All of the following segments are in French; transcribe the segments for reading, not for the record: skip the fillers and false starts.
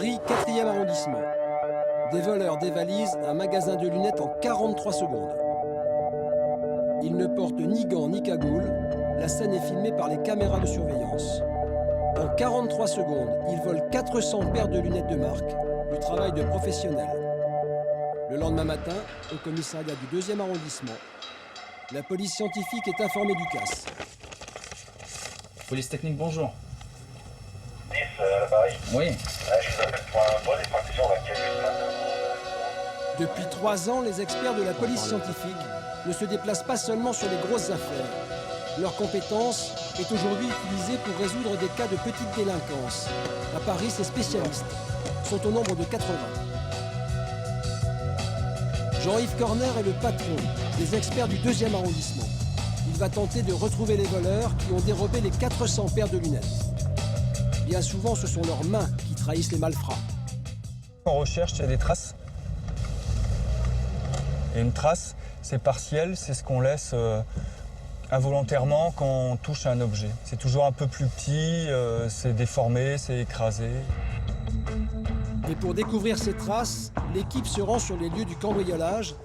Paris, 4e arrondissement. Des voleurs dévalisent un magasin de lunettes en 43 secondes. Ils ne portent ni gants ni cagoule. La scène est filmée par les caméras de surveillance. En 43 secondes, ils volent 400 paires de lunettes de marque, du travail de professionnels. Le lendemain matin, au commissariat du 2e arrondissement, la police scientifique est informée du casse. Police technique, bonjour. 10 à l'appareil. Oui. Je vous appelle pour un vol d'extraction dans laquelle Depuis 3 ans, les experts de la police scientifique ne se déplacent pas seulement sur les grosses affaires. Leur compétence est aujourd'hui utilisée pour résoudre des cas de petite délinquance. À Paris, ces spécialistes sont au nombre de 80. Jean-Yves Corner est le patron des experts du 2e arrondissement. Il va tenter de retrouver les voleurs qui ont dérobé les 400 paires de lunettes. Bien souvent, ce sont leurs mains qui trahissent les malfrats. On recherche, il y a des traces. Et une trace, c'est partiel, c'est ce qu'on laisse involontairement quand on touche à un objet. C'est toujours un peu plus petit, c'est déformé, c'est écrasé. Et pour découvrir ces traces, l'équipe se rend sur les lieux du cambriolage,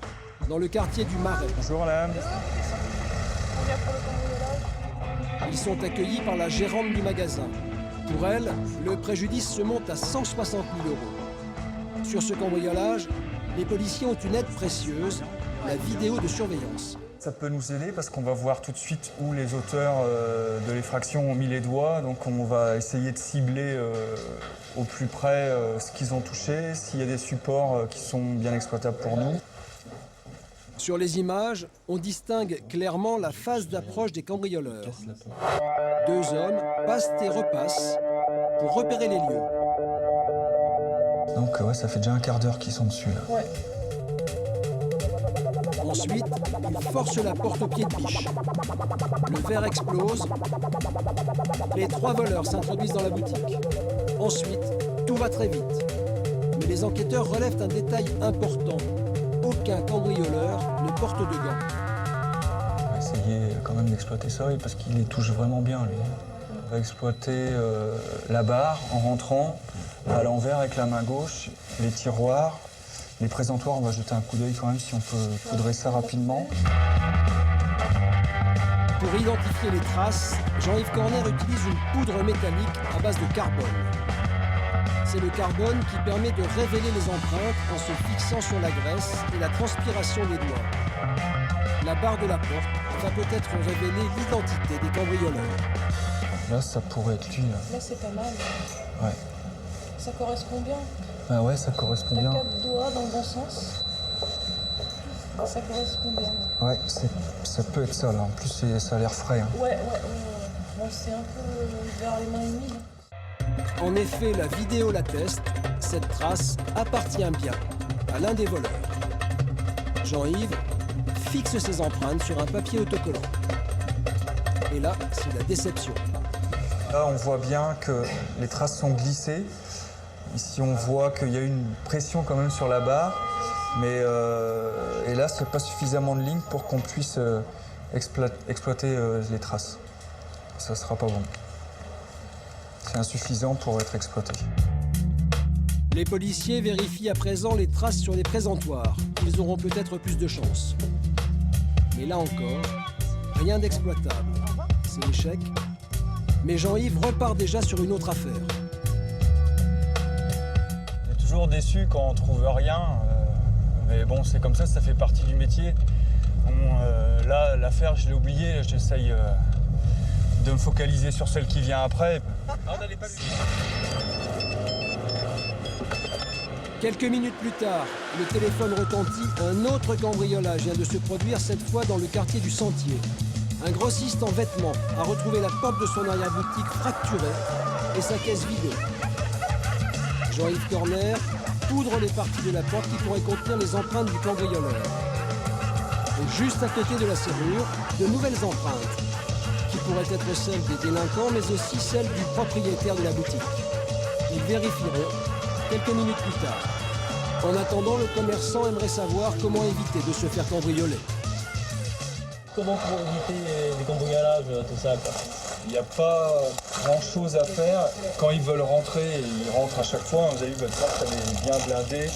dans le quartier du Marais. Bonjour madame. Ils sont accueillis par la gérante du magasin. Pour elle, le préjudice se monte à 160 000 €. Sur ce cambriolage, les policiers ont une aide précieuse, la vidéo de surveillance. Ça peut nous aider parce qu'on va voir tout de suite où les auteurs de l'effraction ont mis les doigts. Donc on va essayer de cibler au plus près ce qu'ils ont touché, s'il y a des supports qui sont bien exploitables pour nous. Sur les images, on distingue clairement la phase d'approche des cambrioleurs. 2 hommes passent et repassent pour repérer les lieux. Donc ouais, ça fait déjà un quart d'heure qu'ils sont dessus là. Ouais. Ensuite, ils forcent la porte au pied de biche. Le verre explose. Les 3 voleurs s'introduisent dans la boutique. Ensuite, tout va très vite. Mais les enquêteurs relèvent un détail important. Aucun cambrioleur ne porte de gants. On va essayer quand même d'exploiter ça parce qu'il les touche vraiment bien lui. On va exploiter la barre en rentrant à l'envers avec la main gauche, les tiroirs. Les présentoirs, on va jeter un coup d'œil quand même si on peut poudrer ça rapidement. Pour identifier les traces, Jean-Yves Corner utilise une poudre métallique à base de carbone. C'est le carbone qui permet de révéler les empreintes en se fixant sur la graisse et la transpiration des doigts. La barre de la porte va peut-être révéler l'identité des cambrioleurs. Là, ça pourrait être lui. Là, c'est pas mal. Ouais. Ça correspond bien. Ah ouais, ça correspond T'as bien. 4 doigts dans le bon sens. Ça correspond bien. Ouais, ça peut être ça là. En plus, ça a l'air frais. Hein. Ouais. Bon, c'est un peu vers les mains humides. En effet, la vidéo l'atteste, cette trace appartient bien à l'un des voleurs. Jean-Yves fixe ses empreintes sur un papier autocollant. Et là, c'est la déception. Là, on voit bien que les traces sont glissées. Ici, on voit qu'il y a une pression quand même sur la barre. Mais et là, c'est pas suffisamment de lignes pour qu'on puisse exploiter les traces. Ça sera pas bon. C'est insuffisant pour être exploité. Les policiers vérifient à présent les traces sur les présentoirs. Ils auront peut-être plus de chance. Mais là encore, rien d'exploitable. C'est l'échec. Mais Jean-Yves repart déjà sur une autre affaire. On est toujours déçu quand on trouve rien. Mais bon, c'est comme ça fait partie du métier. Bon, là, l'affaire, je l'ai oubliée. J'essaye de me focaliser sur celle qui vient après. Quelques minutes plus tard, le téléphone retentit. Un autre cambriolage vient de se produire, cette fois dans le quartier du Sentier. Un grossiste en vêtements a retrouvé la porte de son arrière-boutique fracturée et sa caisse vidée. Jean-Yves Corner poudre les parties de la porte qui pourraient contenir les empreintes du cambrioleur. Et juste à côté de la serrure, de nouvelles empreintes, qui pourraient être celles des délinquants, mais aussi celles du propriétaire de la boutique. Ils vérifieront quelques minutes plus tard. En attendant, le commerçant aimerait savoir comment éviter de se faire cambrioler. Comment pour éviter les cambriolages, tout ça quoi. Il n'y a pas grand-chose à faire. Quand ils veulent rentrer, ils rentrent à chaque fois. Vous avez vu, votre porte, elle est bien blindée.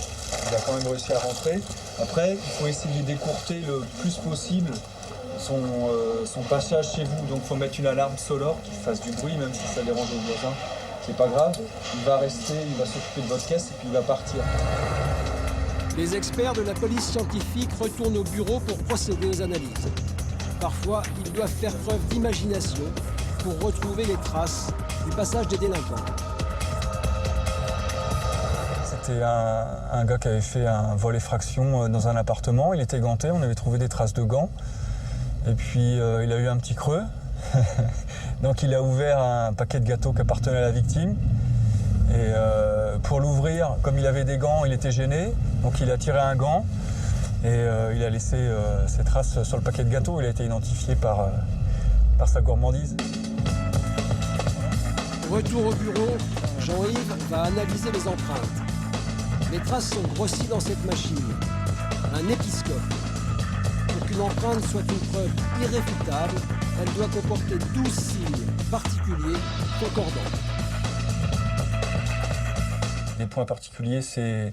Il a quand même réussi à rentrer. Après, il faut essayer d'écourter le plus possible son passage chez vous. Donc il faut mettre une alarme sonore qui fasse du bruit, même si ça dérange aux voisins. C'est pas grave. Il va rester, il va s'occuper de votre caisse et puis il va partir. Les experts de la police scientifique retournent au bureau pour procéder aux analyses. Parfois, ils doivent faire preuve d'imagination pour retrouver les traces du passage des délinquants. C'était un gars qui avait fait un vol effraction dans un appartement. Il était ganté, on avait trouvé des traces de gants. Et puis il a eu un petit creux. Donc il a ouvert un paquet de gâteaux qui appartenait à la victime. Et pour l'ouvrir, comme il avait des gants, il était gêné. Donc il a tiré un gant et il a laissé ses traces sur le paquet de gâteaux. Il a été identifié par sa gourmandise. Retour au bureau, Jean-Yves va analyser les empreintes. Les traces sont grossies dans cette machine. Un épiscope. Pour qu'une empreinte soit une preuve irréfutable, elle doit comporter 12 signes particuliers concordants. Les points particuliers, c'est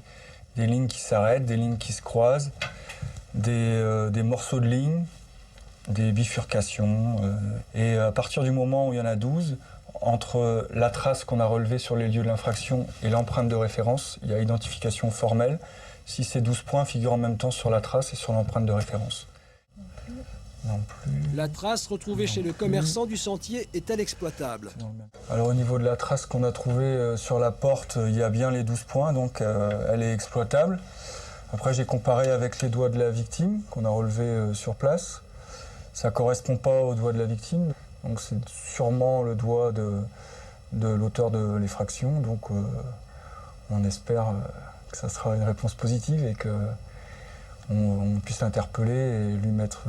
des lignes qui s'arrêtent, des lignes qui se croisent, des morceaux de lignes, des bifurcations. Et à partir du moment où il y en a 12, entre la trace qu'on a relevée sur les lieux de l'infraction et l'empreinte de référence, il y a identification formelle. Si ces 12 points figurent en même temps sur la trace et sur l'empreinte de référence. Non plus. La trace retrouvée chez le commerçant du sentier est-elle exploitable? Alors au niveau de la trace qu'on a trouvée sur la porte, il y a bien les 12 points, donc elle est exploitable. Après j'ai comparé avec les doigts de la victime qu'on a relevés sur place. Ça ne correspond pas aux doigts de la victime, donc c'est sûrement le doigt de l'auteur de l'effraction. Donc on espère que ça sera une réponse positive et qu'on puisse l'interpeller et lui mettre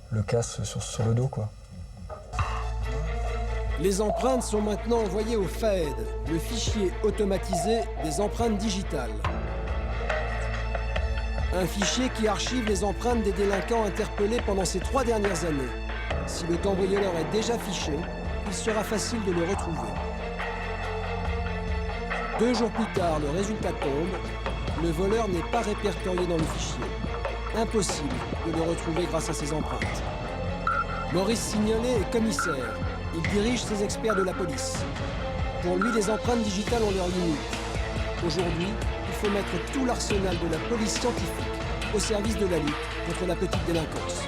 le casse sur le dos, quoi. Les empreintes sont maintenant envoyées au FAED, le fichier automatisé des empreintes digitales. Un fichier qui archive les empreintes des délinquants interpellés pendant ces 3 dernières années. Si le cambrioleur est déjà fiché, il sera facile de le retrouver. 2 jours plus tard, le résultat tombe. Le voleur n'est pas répertorié dans le fichier. Impossible de le retrouver grâce à ses empreintes. Maurice Signolet est commissaire. Il dirige ses experts de la police. Pour lui, les empreintes digitales ont leurs limites. Aujourd'hui, il faut mettre tout l'arsenal de la police scientifique au service de la lutte contre la petite délinquance.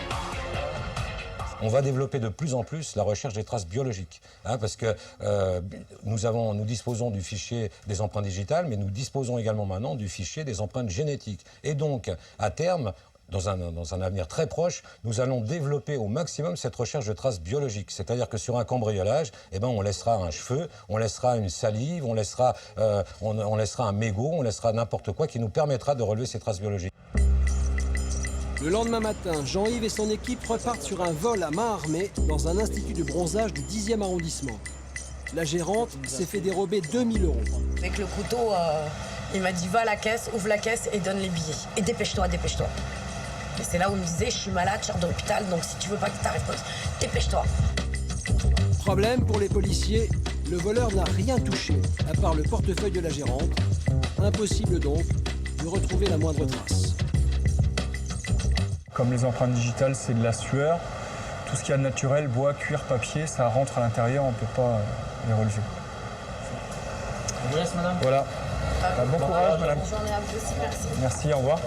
On va développer de plus en plus la recherche des traces biologiques, parce que nous disposons du fichier des empreintes digitales, mais nous disposons également maintenant du fichier des empreintes génétiques. Et donc, à terme, dans un avenir très proche, nous allons développer au maximum cette recherche de traces biologiques. C'est-à-dire que sur un cambriolage, on laissera un cheveu, on laissera une salive, on laissera un mégot, on laissera n'importe quoi qui nous permettra de relever ces traces biologiques. Le lendemain matin, Jean-Yves et son équipe repartent sur un vol à main armée dans un institut de bronzage du 10e arrondissement. La gérante s'est fait dérober 2000 €. Avec le couteau, il m'a dit va à la caisse, ouvre la caisse et donne les billets. Et dépêche-toi, dépêche-toi. Et c'est là où il me disait je suis malade, je sors de l'hôpital, donc si tu veux pas qu'il t'arrive quoi, dépêche-toi. Problème pour les policiers, le voleur n'a rien touché, à part le portefeuille de la gérante. Impossible donc de retrouver la moindre trace. Comme les empreintes digitales, c'est de la sueur. Tout ce qu'il y a de naturel, bois, cuir, papier, ça rentre à l'intérieur, on ne peut pas les relever. On vous laisse, madame. Voilà. Bon courage, madame. Bonne journée à vous aussi, merci. Merci, au revoir.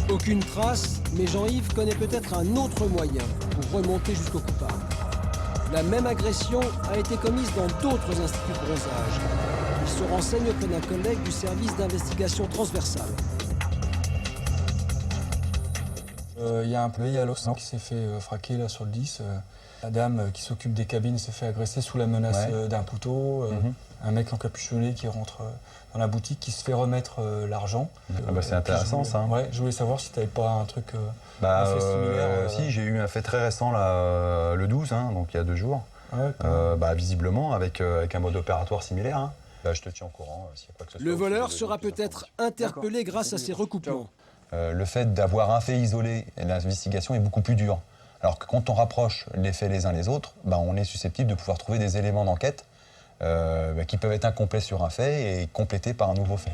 Aucune trace, mais Jean-Yves connaît peut-être un autre moyen pour remonter jusqu'au coupable. La même agression a été commise dans d'autres instituts de bronzage. Il se renseigne auprès d'un collègue du service d'investigation transversale. Il y a un employé à l'Océan qui s'est fait fraquer là, sur le 10. La dame qui s'occupe des cabines s'est fait agresser sous la menace d'un couteau. Un mec encapuchonné qui rentre dans la boutique, qui se fait remettre l'argent. C'est intéressant ça. Ouais, je voulais savoir si tu n'avais pas un truc un fait similaire. Si, j'ai eu un fait très récent là, le 12, donc il y a 2 jours. Visiblement avec un mode opératoire similaire. Je te tiens au courant s'il y a quoi que ce soit. Le voleur sera peut-être interpellé grâce à ces recoupements. Le fait d'avoir un fait isolé, l'investigation est beaucoup plus dure. Alors que quand on rapproche les faits les uns les autres, on est susceptible de pouvoir trouver des éléments d'enquête qui peuvent être incomplets sur un fait et complétés par un nouveau fait.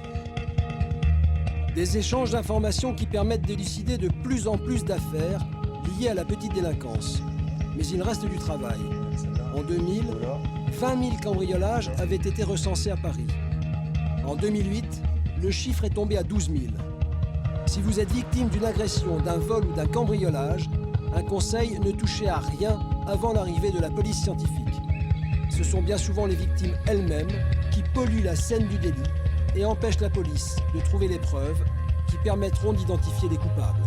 Des échanges d'informations qui permettent d'élucider de plus en plus d'affaires liées à la petite délinquance. Mais il reste du travail. En 2000, 20 000 cambriolages avaient été recensés à Paris. En 2008, le chiffre est tombé à 12 000. Si vous êtes victime d'une agression, d'un vol ou d'un cambriolage, un conseil: ne touchez à rien avant l'arrivée de la police scientifique. Ce sont bien souvent les victimes elles-mêmes qui polluent la scène du délit et empêchent la police de trouver les preuves qui permettront d'identifier les coupables.